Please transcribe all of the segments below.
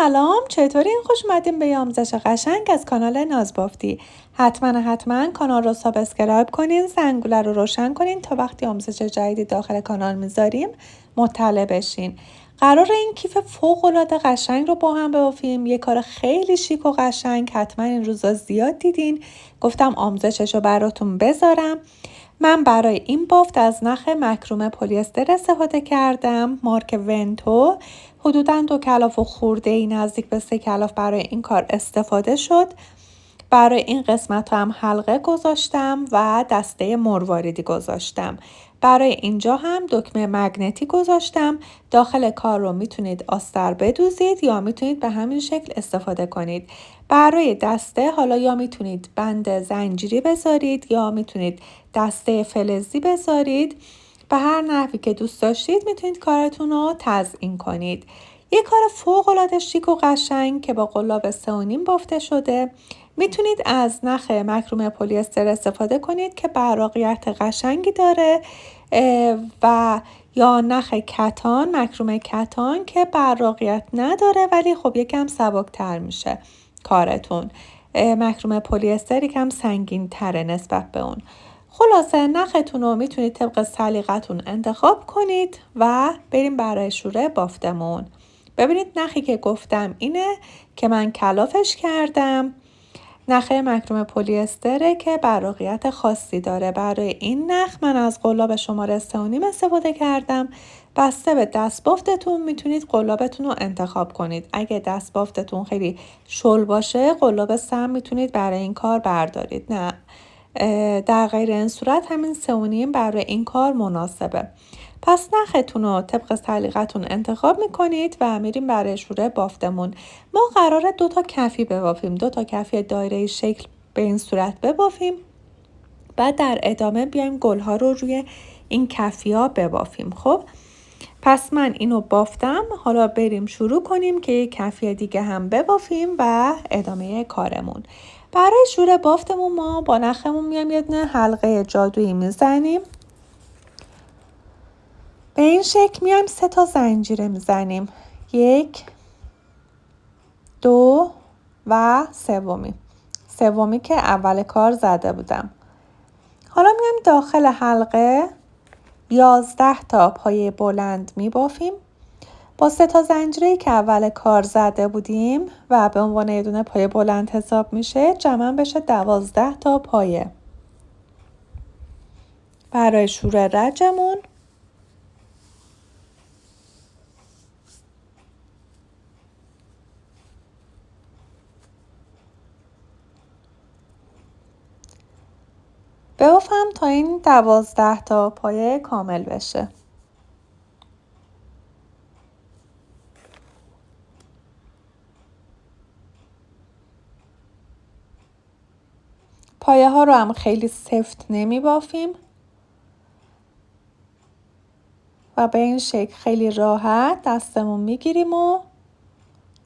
سلام، چطورین؟ خوش اومدین به یه آموزش قشنگ از کانال نازبافتی. حتما کانال رو سابسکرایب کنین، زنگوله رو روشن کنین تا وقتی آموزش جدیدی داخل کانال میذاریم مطلع بشین. قرار این کیف فوق‌العاده قشنگ رو با هم ببافیم. یه کار خیلی شیک و قشنگ، حتما این روزا زیاد دیدین. گفتم آموزشش رو براتون بذارم. من برای این بافت از نخ مکروم پلیستر استفاده کردم، مارک ونتو. حدوداً 2 کلاف و خورده‌ای، نزدیک به 3 کلاف برای این کار استفاده شد. برای این قسمت هم حلقه گذاشتم و دسته مرواریدی گذاشتم. برای اینجا هم دکمه مگنتی گذاشتم. داخل کار رو میتونید آستر بدوزید یا میتونید به همین شکل استفاده کنید. برای دسته حالا یا میتونید بند زنجیری بذارید یا میتونید دسته فلزی بذارید. به هر نحوی که دوست داشتید میتونید کارتون رو تزیین کنید. یه کار فوق‌العاده شیک و قشنگ که با قلاب 3.5 بافته شده. میتونید از نخ مکروم پلیستر استفاده کنید که براقیت قشنگی داره و یا نخ کتان، مکروم کتان که براقیت نداره ولی خب یکم سبکتر میشه کارتون. مکروم پلیستر یکم سنگین تره نسبت به اون. خلاصه نختون رو میتونید طبق سلیقتون انتخاب کنید و بریم برای شروع بافتمون. ببینید نخی که گفتم اینه که من کلافش کردم. نخ مکروم پلیستره که براقیت خاصی داره. برای این نخ من از قلاب شماره 3.5 استفاده کردم. بسته به دستبافتتون میتونید قلابتون رو انتخاب کنید. اگه دستبافتتون خیلی شل باشه قلاب سم میتونید برای این کار بردارید. نه، در غیر این صورت همین 3.5 برای این کار مناسبه. پس نختون رو طبق سلیقتون انتخاب میکنید و میریم برای شروع بافتمون. ما قراره 2 تا کفی ببافیم، 2 تا کفی دایره شکل به این صورت ببافیم. بعد در ادامه بیایم گلها رو روی این کفی ها ببافیم. خب پس من اینو بافتم، حالا بریم شروع کنیم که یک کفی دیگه هم ببافیم و ادامه کارمون. برای شروع بافتمون ما با نخمون میایم یه دونه حلقه جادویی میزنیم. به این شکل میایم 3 تا زنجیره میزنیم، 1 2 و سومی که اول کار زده بودم. حالا میایم داخل حلقه 11 تا پایه بلند میبافیم. با 3 تا زنجیری که اول کار زده بودیم و به عنوان یه دونه پایه بلند حساب میشه، جمع بشه 12 تا پایه. برای شروع رجمون ببافم تا این 12 تا پایه کامل بشه. پایه ها رو هم خیلی سفت نمی بافیم و به این شکل خیلی راحت دستمون میگیریم و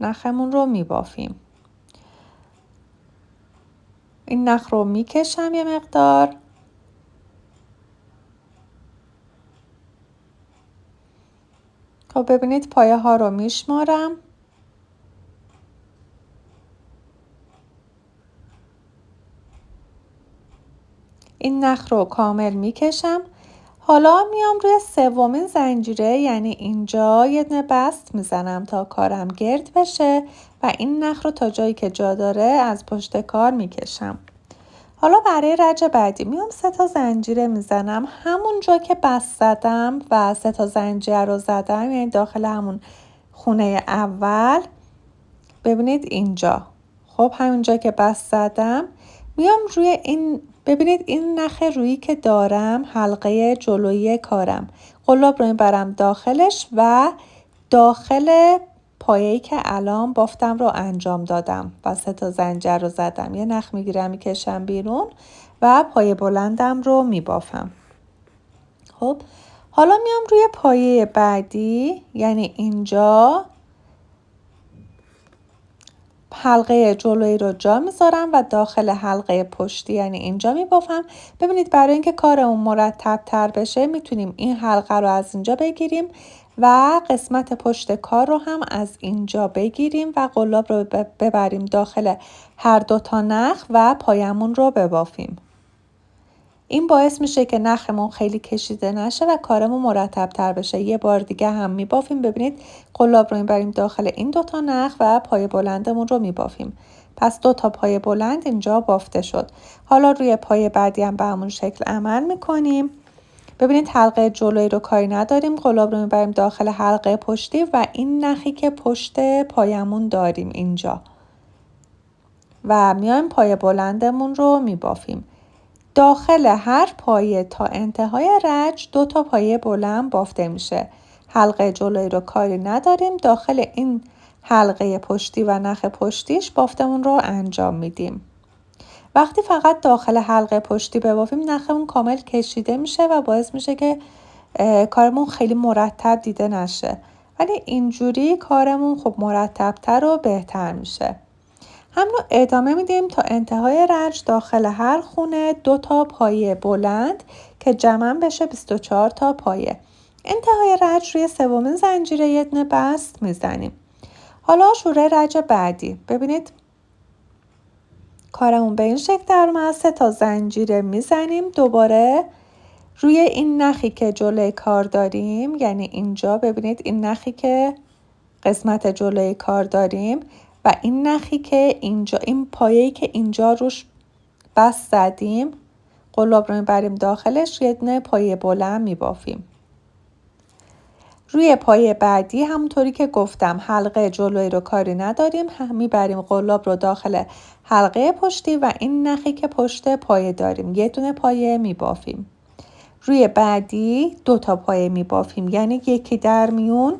نخمون رو می بافیم. این نخ رو میکشم یه مقدار. خب ببینید پایه ها رو میشمارم. این نخ رو کامل میکشم. حالا میام روی 3مین زنجیره، یعنی اینجا یه دونه بست میزنم تا کارم گرد بشه و این نخ رو تا جایی که جا داره از پشت کار میکشم. حالا برای رج بعدی میام 3 تا زنجیره میزنم همون جا که بست زدم و 3 تا زنجیره رو زدم، یعنی داخل همون خونه اول. ببینید اینجا، خب همون جا که بست زدم میام روی این، ببینید این نخ رویی که دارم حلقه جلویی کارم، قلاب رو میبرم داخلش و داخل پایه‌ای که الان بافتم رو انجام دادم و 3 تا زنجیر رو زدم، یه نخ میگیرم میکشم بیرون و پایه بلندم رو میبافم. خب حالا میام روی پایه بعدی، یعنی اینجا حلقه جلویی رو جا میذارم و داخل حلقه پشتی یعنی اینجا میبافم. ببینید برای اینکه کارمون مرتب تر بشه میتونیم این حلقه رو از اینجا بگیریم و قسمت پشت کار رو هم از اینجا بگیریم و قلاب رو ببریم داخل هر دو تا نخ و پایمون رو ببافیم. این باعث میشه که نخمون خیلی کشیده نشه و کارمون مرتب تر بشه. یه بار دیگه هم میبافیم. ببینید قلاب رو میبریم داخل این دو تا نخ و پای بلندمون رو میبافیم. پس 2 تا پای بلند اینجا بافته شد. حالا روی پای بعدی هم به همون شکل عمل میکنیم. ببینید حلقه جلویی رو کاری نداریم. قلاب رو میبریم داخل حلقه پشتی و این نخی که پشت پایمون داریم اینجا و میایم پای بلندمون رو میبافیم. داخل هر پایه تا انتهای رج 2 تا پایه بلند بافته میشه. حلقه جلویی رو کاری نداریم. داخل این حلقه پشتی و نخ پشتیش بافتمون رو انجام میدیم. وقتی فقط داخل حلقه پشتی ببافیم نخمون کامل کشیده میشه و باعث میشه که کارمون خیلی مرتب دیده نشه. ولی اینجوری کارمون خب مرتب‌تر و بهتر میشه. همون رو ادامه میدیم تا انتهای رج. داخل هر خونه 2 تا پایه بلند که جمع بشه 24 تا پایه. انتهای رج روی سومین زنجیره یه دونه بست میزنیم. حالا شروع رج بعدی. ببینید کارمون به این شکل در اومد. 3 تا زنجیره میزنیم. دوباره روی این نخی که جلوی کار داریم، یعنی اینجا ببینید این نخی که قسمت جلوی کار داریم و این نخی که اینجا، این پایه‌ای که اینجا روش بست زدیم، قلاب رو میبریم داخلش، یه دونه پایه بلند میبافیم. روی پایه بعدی همونطوری که گفتم حلقه جلویی رو کاری نداریم، میبریم قلاب رو داخل حلقه پشتی و این نخی که پشت پایه داریم یه دونه پایه میبافیم. روی بعدی 2 تا پایه میبافیم، یعنی یکی در میون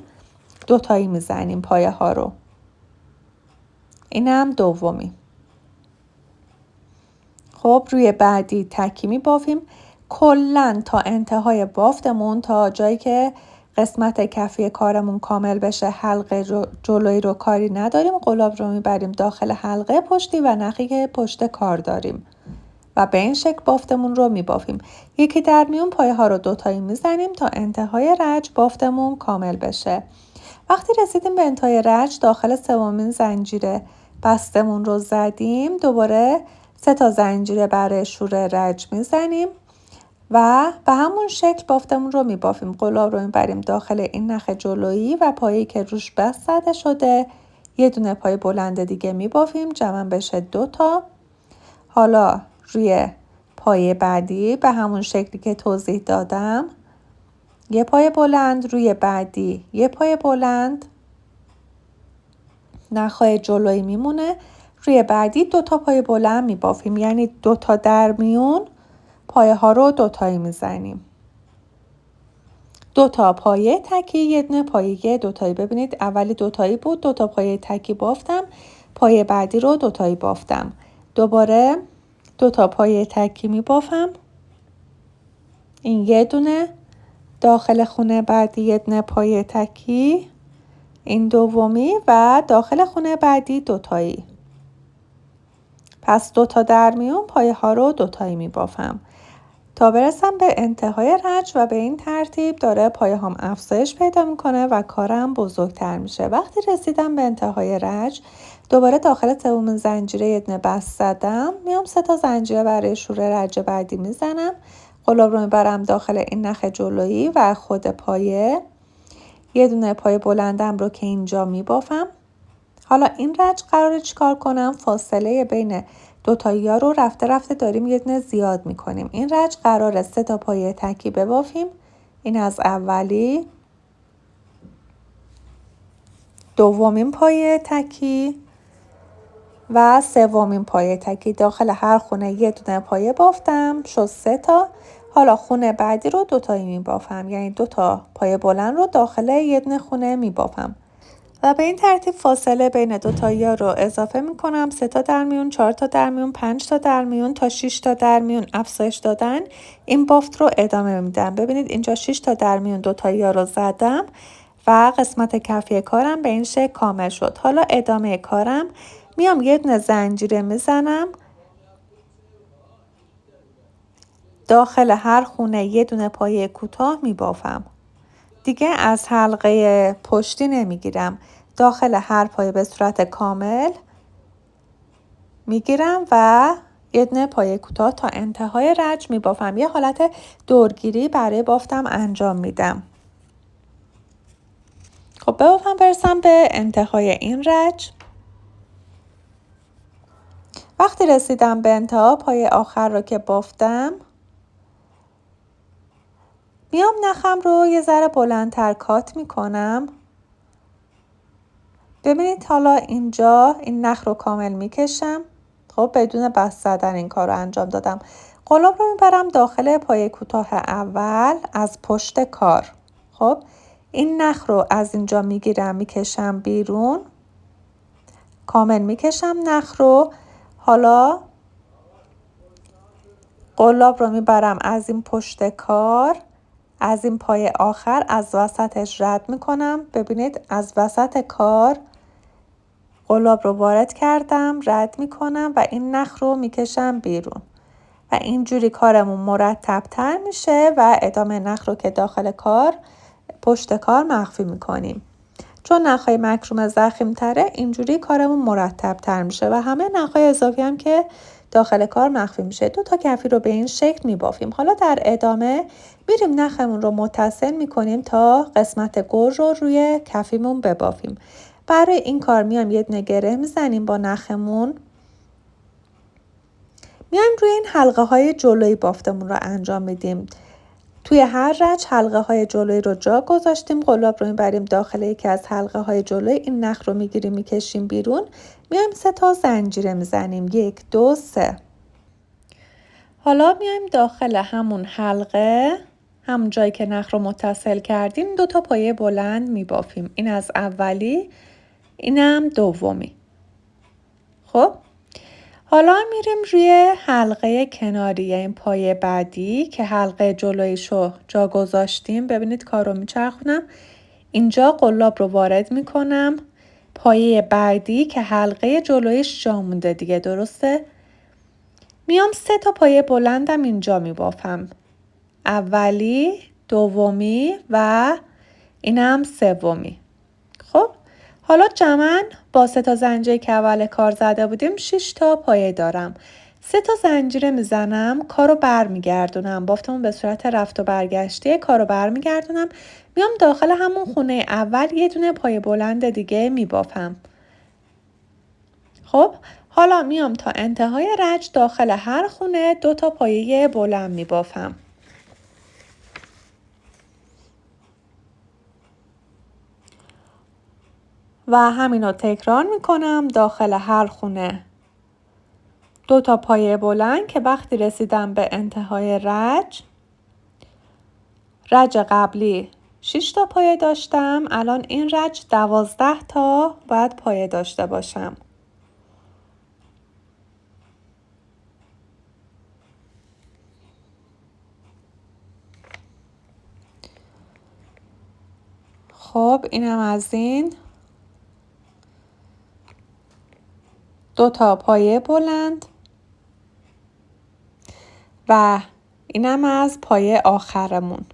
2 تایی میزنیم پایه ها رو. اینم دومی. خب روی بعدی تکی میبافیم. کلن تا انتهای بافتمون، تا جایی که قسمت کفی کارمون کامل بشه، حلقه جلویی رو کاری نداریم. قلاب رو میبریم داخل حلقه پشتی و نخی که پشت کار داریم و به این شکل بافتمون رو میبافیم. یکی در میون پایه ها رو 2 تایی میزنیم تا انتهای رج بافتمون کامل بشه. وقتی رسیدیم به انتهای رج داخل سومین زنجیره بستمون رو زدیم. دوباره 3 تا زنجیره برای شروع رج میزنیم و به همون شکل بافتمون رو میبافیم. قلاب رو میبریم داخل این نخ جلویی و پایه‌ای که روش بست زده شده یه دونه پای بلند دیگه میبافیم، جمع بشه 2 تا. حالا روی پایه بعدی به همون شکلی که توضیح دادم یه پای بلند، روی بعدی یه پای بلند، نخهای جلویی میمونه. روی بعدی 2 تا پای بلند میبافیم، یعنی 2 تا در میون پایه ها رو 2 تایی میزنیم. 2 تا پایه تکی، یه دونه پایه 2 تایی. ببینید اولی 2 تایی بود، 2 تا پایه تکی بافتم، پایه بعدی رو 2 تایی بافتم. دوباره 2 تا پایه تکی میبافم. این یه دونه. داخل خونه بعدی یه دونه پایه تکی، این دومی، و داخل خونه بعدی 2 تایی. پس 2 تا در میون پایه ها رو 2 تایی میبافم تا برسم به انتهای رج و به این ترتیب داره پایه هم افزایش پیدا میکنه و کارم بزرگتر میشه. وقتی رسیدم به انتهای رج دوباره داخل سومین زنجیره یه دونه بست زدم. میام 3 تا زنجیره برای شروع رج بعدی میزنم. قلاب رو میبرم داخل این نخ جلویی و خود پایه. یه دونه پای بلندم رو که اینجا میبافم. حالا این رج قراره چیکار کنم؟ فاصله بین 2 تایی‌ها رو رفته رفته داریم یه دونه زیاد میکنیم. این رج قراره 3 تا پایه تکی ببافیم. این از اولی، دومین پایه تکی و سومین پایه تکی. داخل هر خونه یه دونه پایه بافتم، شد 3 تا. حالا خونه بعدی رو 2 تایی میبافم، یعنی 2 تا پایه بلند رو داخل یه دونه خونه میبافم و به این ترتیب فاصله بین 2 تایی‌ها رو اضافه میکنم. 3 تا در میون، 4 تا در میون، 5 تا در میون تا 6 تا در میون افزایش دادن. این بافت رو ادامه میدم. ببینید اینجا 6 تا در میون 2 تایی‌ها رو زدم و قسمت کفی کارم به این شکل کامل شد. حالا ادامه کارم میام یه دونه زنجیره میزنم. داخل هر خونه یه دونه پایه کوتاه میبافم. دیگه از حلقه پشتی نمیگیرم. داخل هر پایه به صورت کامل میگیرم و یه دونه پایه کوتاه تا انتهای رج میبافم. یه حالت دورگیری برای بافتم انجام میدم. خب ببافم برسم به انتهای این رج. وقتی رسیدم به انتها پایه آخر رو که بافتم، میام نخم رو یه ذره بلندتر کات میکنم. ببینید حالا اینجا این نخ رو کامل میکشم. خب بدون بست زدن این کار رو انجام دادم. قلاب رو میبرم داخل پایه کوتاه اول از پشت کار. خب این نخ رو از اینجا میگیرم میکشم بیرون. کامل میکشم نخ رو. حالا قلاب رو میبرم از این پشت کار، از این پایه آخر از وسطش رد میکنم. ببینید از وسط کار قلاب رو وارد کردم، رد میکنم و این نخ رو میکشم بیرون و اینجوری کارمون مرتب تر میشه و ادامه نخ رو که داخل کار پشت کار مخفی میکنیم. چون نخهای مکروم ضخیم تره اینجوری کارمون مرتب تر میشه و همه نخهای اضافی هم که داخل کار مخفی میشه. 2 تا کفی رو به این شکل میبافیم. حالا در ادامه میریم نخمون رو متصل میکنیم تا قسمت گر رو روی کفیمون ببافیم. برای این کار میام یه دونه گره میزنیم با نخمون. میایم روی این حلقه های جلویی بافتمون رو انجام میدیم. توی هر رج حلقه های جلویی رو جا گذاشتیم. قلاب رو میبریم داخل یکی از حلقه های جلویی. این نخ رو میگیریم میکشیم بیرون. میایم 3 تا زنجیره میزنیم. 1 2 3. حالا میایم داخل همون حلقه، همون جایی که نخ رو متصل کردیم 2 تا پایه بلند میبافیم. این از اولی، اینم دومی. خب حالا میریم روی حلقه کناری، یعنی پایه بعدی که حلقه جلویشو جا گذاشتیم. ببینید کار رو میچرخونم. اینجا قلاب رو وارد میکنم. پایه بعدی که حلقه جلویش جا مونده دیگه، درسته؟ میام 3 تا پایه بلندم اینجا میبافم. اولی، دومی و اینم سومی. خب حالا جمعاً با 3 تا زنجیره که اول کار زده بودیم 6 تا پایه دارم. 3 تا زنجیره میزنم، کارو برمیگردونم. بافتمون به صورت رفت و برگشتی، کارو برمیگردونم. میام داخل همون خونه اول یه دونه پایه بلند دیگه میبافم. خب حالا میام تا انتهای رج داخل هر خونه 2 تا پایه بلند میبافم. و همینو تکرار میکنم داخل هر خونه 2 تا پایه بلند که وقتی رسیدم به انتهای رج قبلی 6 تا پایه داشتم، الان این رج 12 تا باید پایه داشته باشم. خب اینم از این 2 تا پایه بلند و اینم از پایه آخرمون.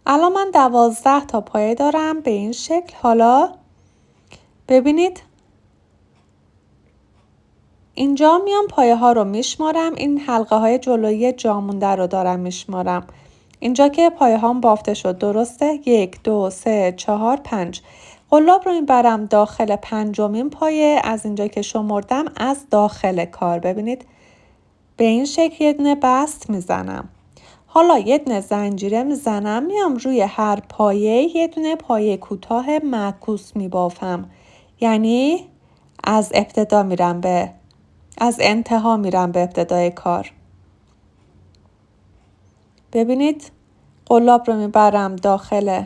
الان من 12 تا پایه دارم به این شکل. حالا ببینید اینجا میام پایه ها رو میشمارم. این حلقه های جلویی جا مونده رو دارم میشمارم. اینجا که پایه هام بافته شد، درسته؟ 1 2 3 4 5. قلاب رو میبرم داخل پنجمین پایه از اینجا که شمردم از داخل کار. ببینید به این شکل یه دونه بست میزنم. حالا یه دونه زنجیره میزنم، میام روی هر پایه یه دونه پایه کوتاه معکوس میبافم. یعنی از انتها میرم به ابتدای کار. ببینید قلاب رو میبرم داخل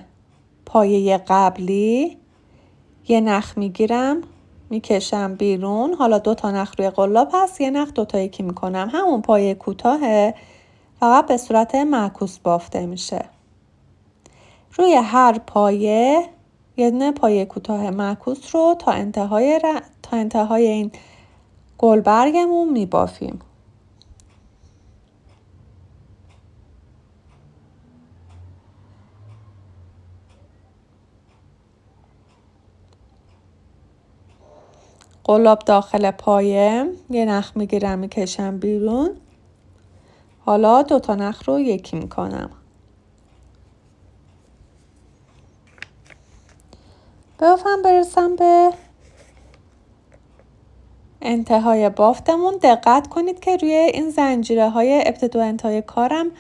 پایه قبلی، یه نخ میگیرم میکشم بیرون. حالا 2 تا نخ روی قلاب هست، یه نخ 2 تا یکی میکنم. همون پایه کوتاهه، فقط به صورت معکوس بافته میشه. روی هر پایه یه دونه پایه کوتاه معکوس رو تا تا انتهای این گلبرگمون میبافیم. قلاب داخل پایه، یه نخ میگیرم میکشم بیرون. حالا 2 تا نخ رو یکی میکنم. بیافم برسم به انتهای بافتمون. دقت کنید که روی این زنجیره های ابتدا انتهای کارم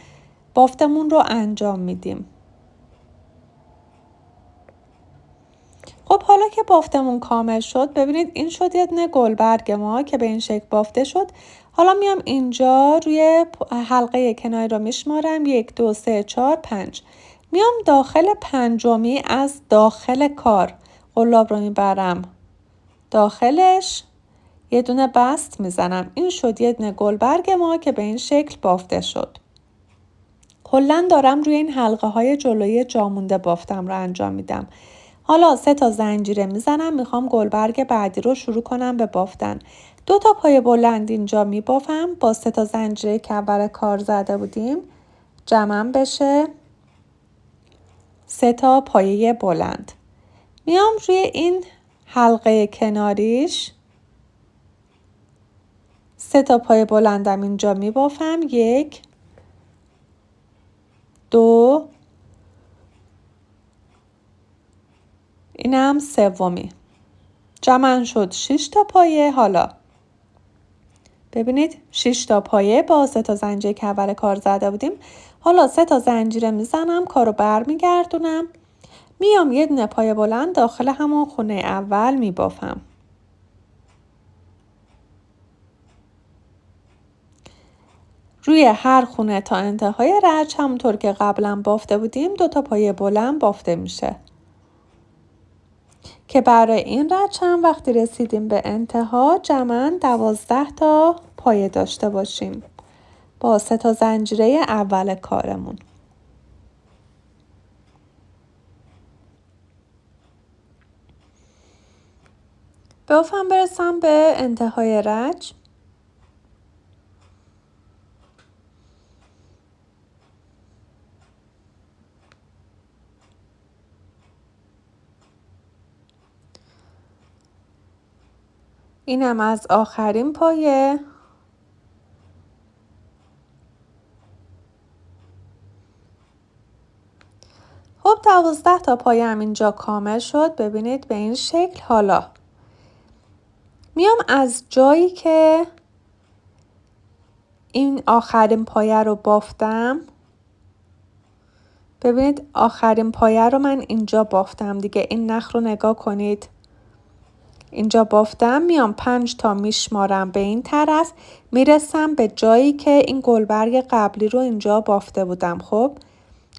بافتمون رو انجام میدیم. خب حالا که بافتمون کامل شد، ببینید این شد یه دونه گلبرگ ما که به این شکل بافته شد. حالا میام اینجا روی حلقه کناری رو میشمارم 1 2 3 4 5. میام داخل پنجمی از داخل کار قلاب رو میبرم داخلش، یه دونه بست میزنم. این شد یه دونه گلبرگ ما که به این شکل بافته شد. کلاً دارم روی این حلقه های جلوی جامونده بافتم رو انجام میدم. حالا 3 تا زنجیره میزنم. میخوام گلبرگ بعدی رو شروع کنم به بافتن. 2 تا پایه بلند اینجا میبافم با 3 تا زنجیره که اول کار زده بودیم جمع بشه 3 تا پایه بلند. میام روی این حلقه کناریش 3 تا پایه بلندم اینجا میبافم. 1 2 اینم سومی. جمع شد 6 تا پایه. حالا ببینید 6 تا پایه با 3 تا زنجیره که اول کار زده بودیم. حالا 3 تا زنجیره میزنم، کارو برمیگردونم، میام یه دونه پایه بلند داخل همون خونه اول میبافم. روی هر خونه تا انتهای رج همونطور که قبلا بافته بودیم 2 تا پایه بلند بافته میشه که برای این رج هم وقتی رسیدیم به انتها جمعاً 12 تا پایه داشته باشیم با 3 تا زنجیره اول کارمون. بیافم برسم به انتهای رج. اینم از آخرین پایه. خب 12 تا پایه هم اینجا کامل شد. ببینید به این شکل. حالا میام از جایی که این آخرین پایه رو بافتم، ببینید آخرین پایه رو من اینجا بافتم دیگه. این نخ رو نگاه کنید، اینجا بافتم. میام 5 تا میشمارم به این طرف، میرسم به جایی که این گلبرگ قبلی رو اینجا بافته بودم. خب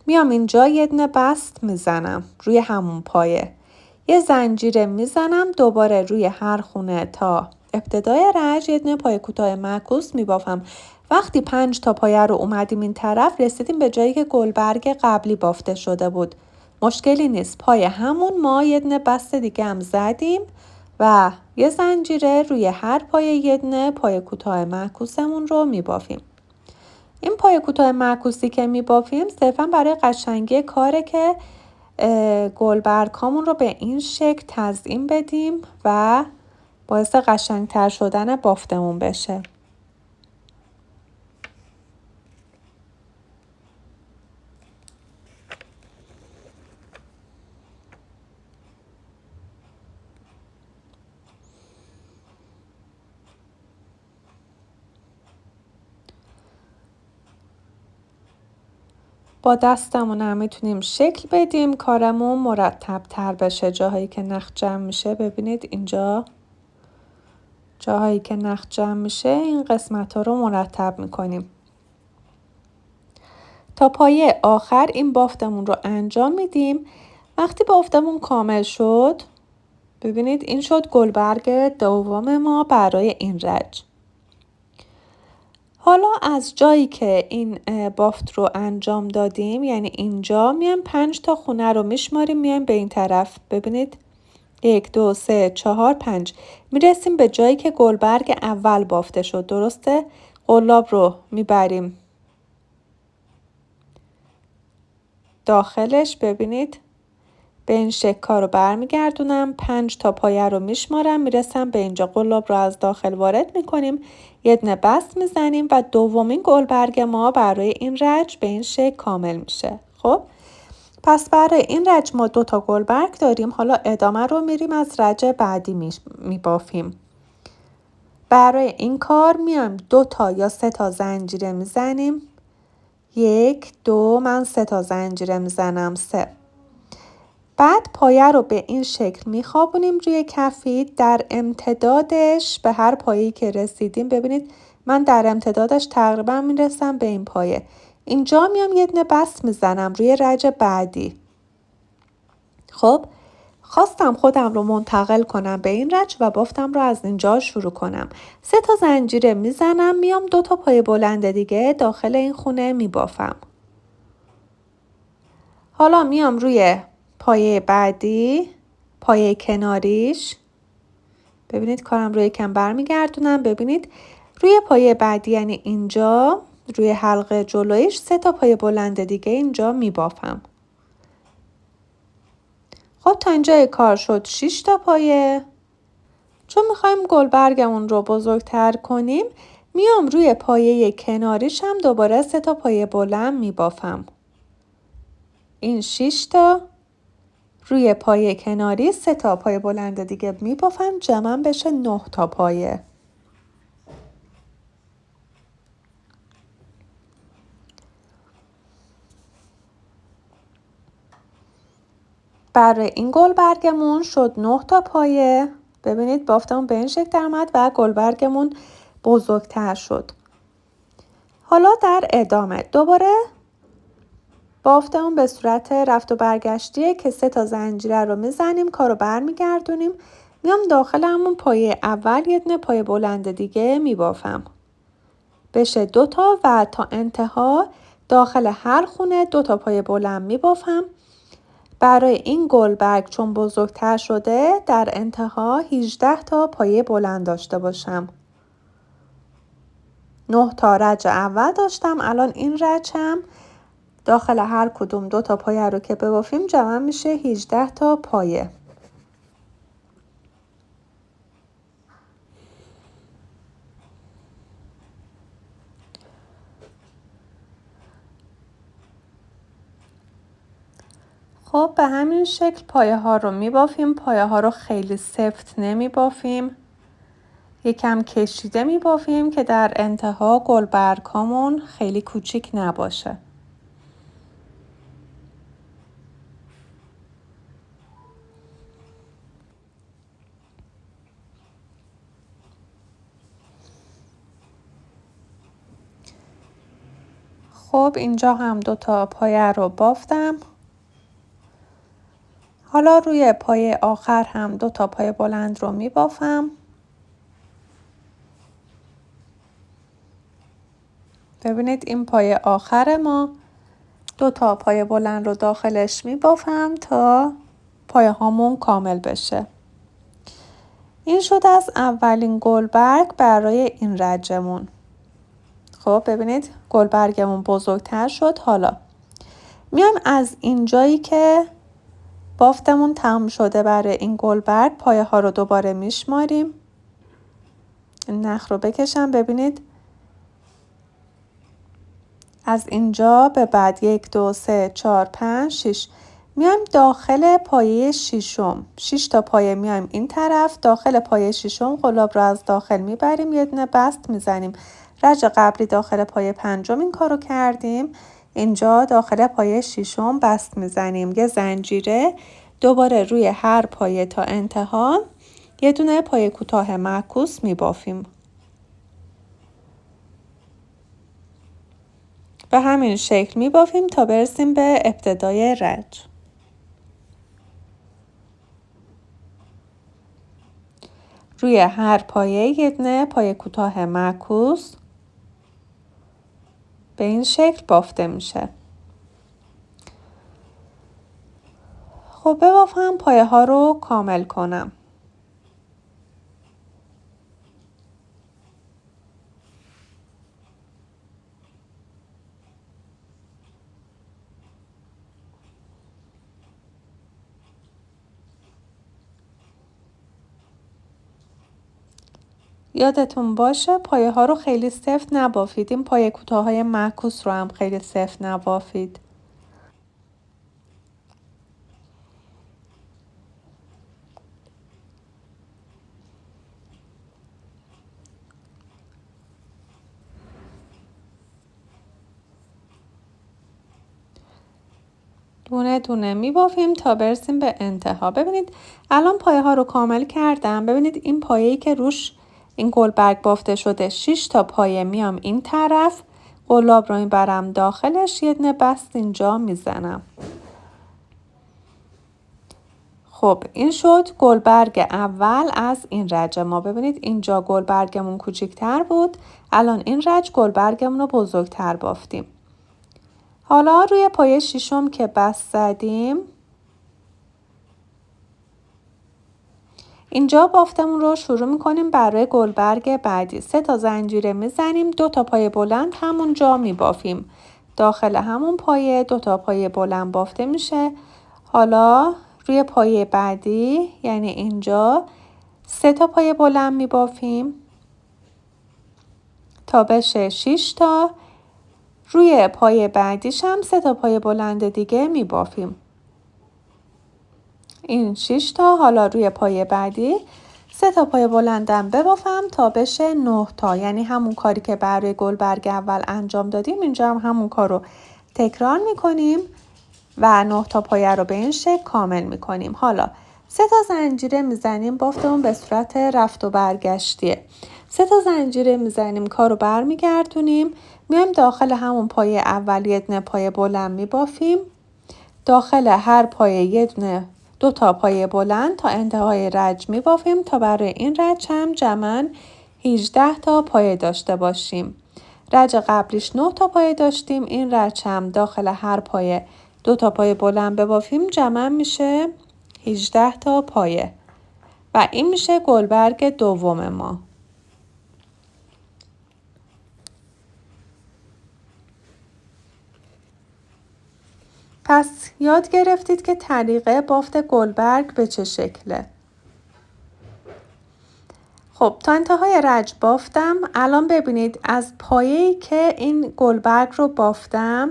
میام اینجا یه دونه بست میزنم روی همون پایه، یه زنجیره میزنم دوباره روی هر خونه تا ابتدای رج یه دونه پایه کوتاه معکوس میبافم. وقتی 5 تا پایه رو اومدیم این طرف رسیدیم به جایی که گلبرگ قبلی بافته شده بود. مشکلی نیست، پایه همون ما یه دونه بست دیگه هم زدیم و یه زنجیره روی هر پایه یه دونه پایه کوتاه معکوسمون رو میبافیم. این پایه کوتاه معکوسی که میبافیم صرفا برای قشنگی کاره که گلبرگامون رو به این شکل تزیین بدیم و باعث قشنگتر شدن بافتمون بشه. با دستمون هم میتونیم شکل بدیم کارمون مرتب تر بشه. جاهایی که نخ جمع میشه، ببینید اینجا جاهایی که نخ جمع میشه این قسمت ها رو مرتب میکنیم. تا پایه آخر این بافتمون رو انجام میدیم. وقتی بافتمون کامل شد، ببینید این شد گلبرگ دوم ما برای این رج. حالا از جایی که این بافت رو انجام دادیم، یعنی اینجا، میایم 5 تا خونه رو میشماریم، میایم به این طرف. ببینید 1 2 3 4 5 میرسیم به جایی که گلبرگ اول بافته شد. درسته؟ قلاب رو میبریم داخلش. ببینید به این شکار رو برمیگردونم، 5 تا پایه رو میشمارم، میرسم به اینجا. قلاب رو از داخل وارد میکنیم، یه دونه بست میزنیم و دومین گلبرگ ما برای این رج به این شکل کامل میشه. خب پس برای این رج ما 2 تا گلبرگ داریم. حالا ادامه رو میریم از رج بعدی میبافیم. برای این کار میایم 2 تا یا 3 تا زنجیره میزنیم. 1 2 من 3 تا زنجیره میزنم. 3. بعد پایه رو به این شکل میخوابونیم روی کفی. در امتدادش به هر پایه‌ای که رسیدیم، ببینید من در امتدادش تقریبا میرسم به این پایه. اینجا میام یه دونه بست میزنم روی رج بعدی. خب خواستم خودم رو منتقل کنم به این رج و بافتم رو از اینجا شروع کنم. 3 تا زنجیره میزنم، میام 2 تا پایه بلند دیگه داخل این خونه میبافم. حالا میام روی پایه بعدی، پایه کناریش. ببینید کارم روی یکم برمیگردونم. ببینید روی پایه بعدی یعنی اینجا روی حلقه جلویش 3 تا پایه بلند دیگه اینجا میبافم. خب تا اینجای کار شد 6 تا پایه. چون میخوایم گلبرگمون رو بزرگتر کنیم، میام روی پایه کناریش هم دوباره 3 تا پایه بلند میبافم. این 6 تا. روی پایه کناری 3 تا پایه بلند دیگه میبافم، جمع بشه 9 تا پایه. برای این گلبرگمون شد 9 تا پایه. ببینید بافتمون به این شکل درآمد و گلبرگمون بزرگتر شد. حالا در ادامه دوباره بافتمون به صورت رفت و برگشتیه که 3 تا زنجیره رو میزنیم، کارو برمیگردونیم، میام داخل همون پایه اول یه دونه پایه بلند دیگه میبافم. بشه 2 تا و تا انتها داخل هر خونه 2 تا پایه بلند میبافم. برای این گلبرگ چون بزرگتر شده در انتها 18 تا پایه بلند داشته باشم. 9 تا رج اول داشتم، الان این رج هم داخل هر کدوم 2 تا پایه رو که ببافیم جمع میشه 18 تا پایه. خب به همین شکل پایه ها رو میبافیم. پایه ها رو خیلی سفت نمیبافیم، یکم کشیده میبافیم که در انتها گلبرگ هامون خیلی کوچیک نباشه. خب اینجا هم 2 تا پایه رو بافتم. حالا روی پایه آخر هم 2 تا پایه بلند رو میبافم. ببینید این پایه آخر ما 2 تا پایه بلند رو داخلش میبافم تا پایه هامون کامل بشه. این شد از اولین گلبرگ برای این رجمون. خب ببینید گلبرگمون بزرگتر شد. حالا میایم از اینجایی که بافتمون تمام شده برای این گلبرگ پایه ها رو دوباره میشماریم. نخ رو بکشم. ببینید از اینجا به بعد 1 2 3 4 5 6 میایم داخل پایه ششم. 6 تا پایه میایم این طرف. داخل پایه ششم قلاب رو از داخل میبریم، یه دونه بست میزنیم. رج قبلی داخل پایه پنجم این کارو کردیم، اینجا داخل پایه ششم بست میزنیم. یه زنجیره دوباره روی هر پایه تا انتها یه دونه پایه کوتاه معکوس میبافیم. به همین شکل میبافیم تا برسیم به ابتدای رج. روی هر پایه یه دونه پایه کوتاه معکوس به این شکل بافته میشه. خب ببافم پایه ها رو کامل کنم. یادتون باشه پایه ها رو خیلی سفت نبافید. این پایه کوتاه های معکوس رو هم خیلی سفت نبافید. دونه دونه میبافیم تا برسیم به انتها. ببینید الان پایه ها رو کامل کردم. ببینید این پایه‌ای که روش این گلبرگ بافته شده 6 تا پایه میام این طرف، قلاب رو میبرم داخلش، یه دونه بست اینجا میزنم. خب این شد گلبرگ اول از این رج ما. ببینید اینجا گلبرگمون کوچیک‌تر بود، الان این رج گلبرگمون رو بزرگتر بافتیم. حالا روی پایه ششم که بست زدیم، اینجا بافتمون رو شروع میکنیم برای گلبرگ بعدی. 3 تا زنجیره میزنیم، 2 تا پایه بلند همونجا میبافیم. داخل همون پایه 2 تا پایه بلند بافته میشه. حالا روی پایه بعدی یعنی اینجا 3 تا پایه بلند میبافیم تا بشه 6 تا. روی پایه بعدیش هم 3 تا پایه بلند دیگه میبافیم. این 6 تا. حالا روی پایه بعدی 3 تا پایه بلندم ببافم تا بشه 9 تا، یعنی همون کاری که برای گلبرگ اول انجام دادیم اینجا هم همون کار رو تکرار میکنیم و 9 تا پایه رو به این شکل کامل میکنیم. حالا 3 تا زنجیره میزنیم، بافتمون به صورت رفت و برگشتیه. 3 تا زنجیره میزنیم، کار رو برمیگردونیم، میایم داخل همون پایه اول یه دونه پایه بلند میبافیم. داخل هر پایه یه دونه 2 تا پایه بلند تا انتهای رج میبافیم تا برای این رج هم جمعاً 18 تا پایه داشته باشیم. رج قبلیش 9 تا پایه داشتیم، این رج هم داخل هر پایه 2 تا پایه بلند ببافیم جمع میشه 18 تا پایه و این میشه گلبرگ دوم ما. پس یاد گرفتید که طریقه بافت گلبرگ به چه شکله. خب تا انتهای رج بافتم. الان ببینید از پایه‌ای که این گلبرگ رو بافتم،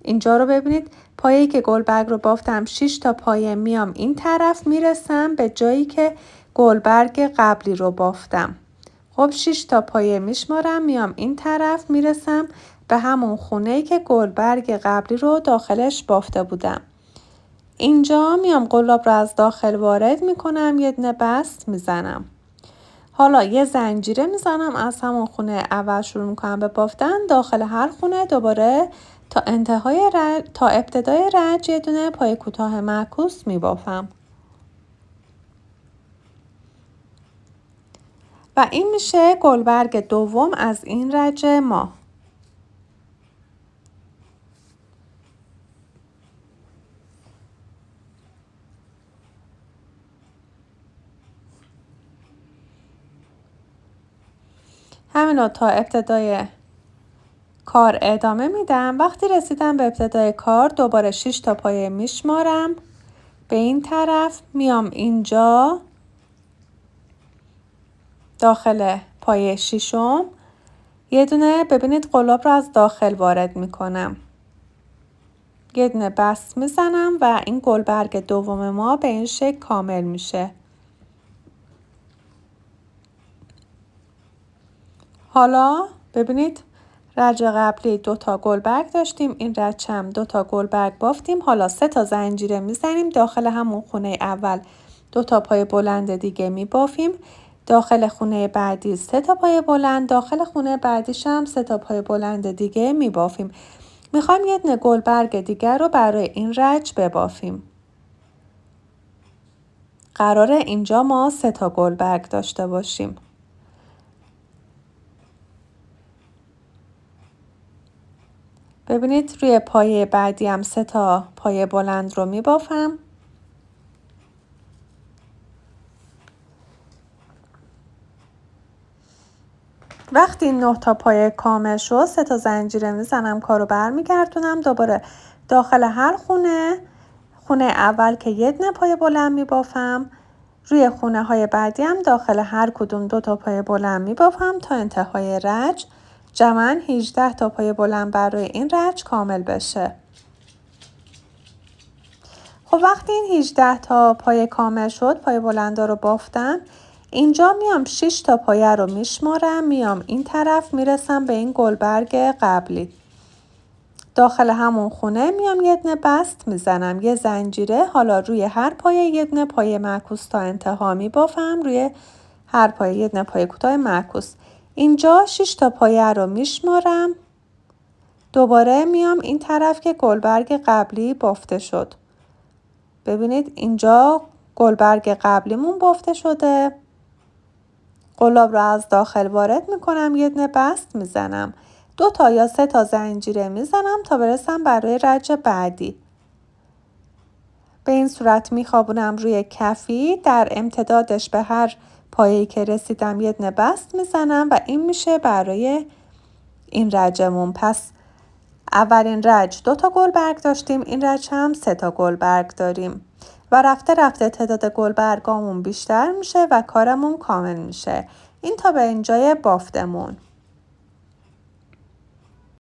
اینجا رو ببینید، پایه‌ای که گلبرگ رو بافتم 6 تا پایه میام این طرف، میرسم به جایی که گلبرگ قبلی رو بافتم. خب 6 تا پایه میشمارم، میام این طرف، میرسم به همون خونه‌ای که گلبرگ قبلی رو داخلش بافته بودم. اینجا میام قلاب رو از داخل وارد میکنم، یه دونه بست میزنم. حالا یه زنجیره میزنم، از همون خونه اول شروع میکنم به بافتن. داخل هر خونه دوباره تا انتهای تا ابتدای رج یه دونه پای کوتاه معکوس میبافم و این میشه گلبرگ دوم از این رج ما. همین تا ابتدای کار ادامه میدم. وقتی رسیدم به ابتدای کار دوباره 6 تا پایه میشمارم، به این طرف میام اینجا داخل پایه ششم یه دونه ببینید قلاب رو از داخل وارد میکنم، یه دونه بست میزنم و این گلبرگ دوم ما به این شکل کامل میشه. حالا ببینید رج قبلی 2 تا گلبرگ داشتیم، این رج هم 2 تا گلبرگ بافتیم. حالا 3 تا زنجیره میزنیم، داخل همون خونه اول 2 تا پای بلند دیگه میبافیم. داخل خونه بعدی 3 تا پای بلند، داخل خونه بعدیش هم 3 تا پای بلند دیگه میبافیم. میخوایم یه دونه گلبرگ دیگر رو برای این رج ببافیم. قراره اینجا ما 3 تا گلبرگ داشته باشیم. ببینید روی پایه بعدی هم 3 تا پایه بلند رو میبافم. وقتی این 9 تا پایه کامل شد 3 تا زنجیره میزنم، کارو برمیگردونم دوباره داخل هر خونه اول که یه دونه پایه بلند میبافم، روی خونه های بعدی هم داخل هر کدوم 2 تا پایه بلند میبافم تا انتهای رج. جمعاً 18 تا پایه بلند برای این رج کامل بشه. خب وقتی این 18 تا پایه کامل شد، پایه بلندا رو بافتم، اینجا میام 6 تا پایه رو میشمارم، میام این طرف میرسم به این گلبرگ قبلی. داخل همون خونه میام یه دونه بست میزنم، یه زنجیره، حالا روی هر پایه یه دونه پایه معکوس تا انتها میبافم، روی هر پایه یه دونه پایه کوتاه معکوس. اینجا 6 تا پایه رو میشمارم، دوباره میام این طرف که گلبرگ قبلی بافته شد. ببینید اینجا گلبرگ قبلیمون بافته شده. قلاب رو از داخل وارد میکنم، یه دونه بست میزنم، 2 تا یا 3 تا زنجیره میزنم تا برسم برای رج بعدی. به این صورت میخوابونم روی کفی، در امتدادش به هر پایه‌ای که رسیدم یه دونه بست میزنم و این میشه برای این رجمون. پس اولین رج 2 تا گلبرگ داشتیم، این رج هم 3 تا گلبرگ داریم و رفته رفته تعداد گلبرگامون بیشتر میشه و کارمون کامل میشه. این تا به اینجای بافتمون.